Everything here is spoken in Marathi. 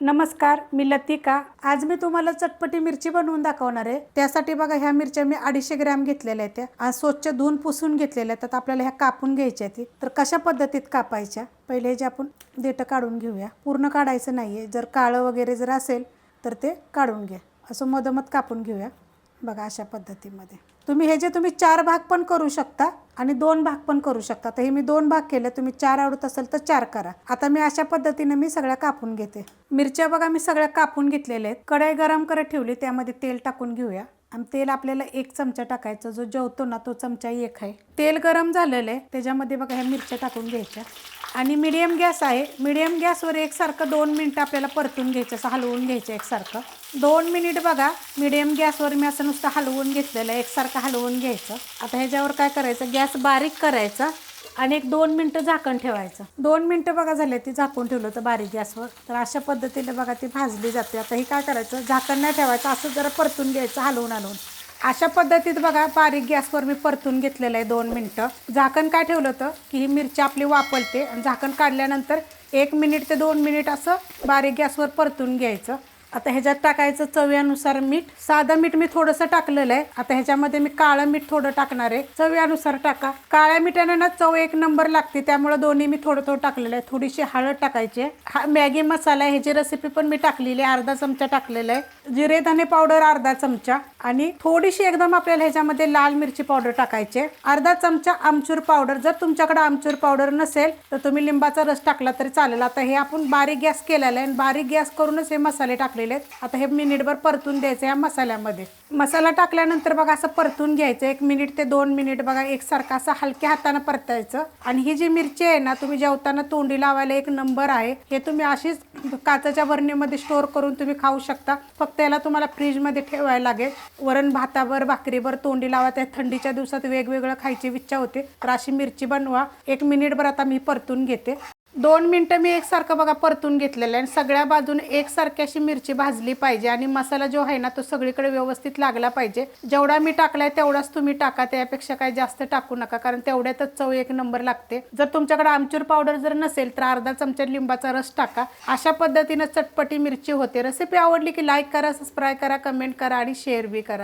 नमस्कार, मी लतिका। आज मी तुम्हाला चटपटी मिरची बनवून दाखवणार आहे। त्यासाठी बघा ह्या मिरच्या मी 250 ग्रॅम घेतलेल्या आहेत। त्या स्वच्छ धुवून पुसून घेतलेल्या आहेत। आपल्याला ह्या कापून घ्यायच्या आहेत। तर कशा पद्धतीत कापायच्या पहिले जे आपण देठ काढून घेऊया। पूर्ण काढायचं नाहीये, जर काळं वगैरे जर असेल तर ते काढून घ्या। असं मधोमध कापून घेऊया। बघा अशा पद्धतीमध्ये तुम्ही हे जे तुम्ही 4 भाग पण करू शकता आणि 2 भाग पण करू शकता। तर हे मी 2 भाग केले, तुम्ही 4 आवडत असेल तर 4 करा। आता मी अशा पद्धतीने मी सगळ्या कापून घेते। मिरच्या बघा मी सगळ्या कापून घेतलेल्या आहेत। कढई गरम करत ठेवली, त्यामध्ये तेल टाकून घेऊया। आणि तेल आपल्याला 1 चमचा टाकायचं, जो जेवतो ना तो चमचा 1 आहे। तेल गरम झालेलं आहे, त्याच्यामध्ये बघा ह्या मिरच्या टाकून घ्यायच्या आणि मीडियम गॅस आहे। मीडियम गॅसवर एकसारखं 2 मिनिटं आपल्याला परतून घ्यायचं, असं हलवून घ्यायचं एकसारखं। 2 मिनिट बघा मीडियम गॅसवर मी असं नुसतं हलवून घेतलेलं आहे, एकसारखं हलवून घ्यायचं। आता ह्याच्यावर काय करायचं, गॅस बारीक करायचा आणि 1-2 मिनिटं झाकण ठेवायचं। 2 मिनिटं बघा झाले, ती झाकून ठेवलं होतं बारीक गॅसवर। तर अशा पद्धतीने बघा ती भाजली जाते। आता ही काय करायचं, झाकण नाही ठेवायचं, असं जरा परतून घ्यायचं हलवून हलवून। अशा पद्धतीत बघा बारीक गॅसवर मी परतून घेतलेलं आहे 2 मिनिटं। झाकण काय ठेवलं होतं की ही मिरची आपली वापरते आणि झाकण काढल्यानंतर 1 मिनिट ते 2 मिनिट असं बारीक गॅसवर परतून घ्यायचं। आता ह्याच्यात टाकायचं चवीनुसार मीठ। साधं मीठ मी थोडंसं टाकलेलं आहे। आता ह्याच्यामध्ये मी काळं मीठ थोडं टाकणार आहे, चवीनुसार टाका। काळ्या मिठाने ना चव 1 नंबर लागते, त्यामुळे दोन्ही मी थोडं थोडं टाकलेलं आहे। थोडीशी हळद टाकायची आहे। हा मॅगी मसाला आहे, ह्याची रेसिपी पण मी टाकलेली आहे, अर्धा चमचा टाकलेला आहे। जिरे धने पावडर अर्धा चमचा आणि थोडीशी एकदम आपल्याला ह्याच्यामध्ये लाल मिरची पावडर टाकायची, अर्धा चमचा आमचूर पावडर। जर तुमच्याकडे आमचूर पावडर नसेल तर तुम्ही लिंबाचा रस टाकला तरी चालेल। आता हे आपण बारीक गॅस केलेला आहे आणि बारीक गॅस करूनच हे मसाले टाकलेले आहेत। आता हे मिनिटभर परतून द्यायचं या मसाल्यामध्ये। मसाला टाकल्यानंतर बघा असं परतून घ्यायचं 1 मिनिट ते 2 मिनिट बघा एकसारखं असं हलक्या हाताने परतायचं। आणि ही जी मिरची आहे ना, तुम्ही जेवताना तोंडी लावायला 1 नंबर आहे। हे तुम्ही अशीच काचेच्या बरणीमध्ये स्टोअर करून तुम्ही खाऊ शकता। फक्त याला तुम्हाला फ्रीजमध्ये ठेवायला लागेल। वरण भातावर भाकरीवर तोंडी लावायला थंडीच्या दिवसात वेगवेगळं खायची इच्छा होते, तर अशी मिरची बनवा। 1 मिनिटभर आता मी परतून घेते। 2 मिनिटं मी एकसारखं बघा परतून घेतलेलं आहे आणि सगळ्या बाजूने एकसारखी अशी मिरची भाजली पाहिजे आणि मसाला जो आहे ना तो सगळीकडे व्यवस्थित लागला पाहिजे। जेवढा मी टाकलाय तेवढाच तुम्ही टाका, त्यापेक्षा काही जास्त टाकू नका, कारण तेवढ्यातच चव 1 नंबर लागते। जर तुमच्याकडे आमचूर पावडर जर नसेल तर अर्धा चमचा लिंबाचा रस टाका। अशा पद्धतीने चटपटी मिरची होते। रेसिपी आवडली की लाईक करा, सबस्क्राईब करा, कमेंट करा आणि शेअर बी करा।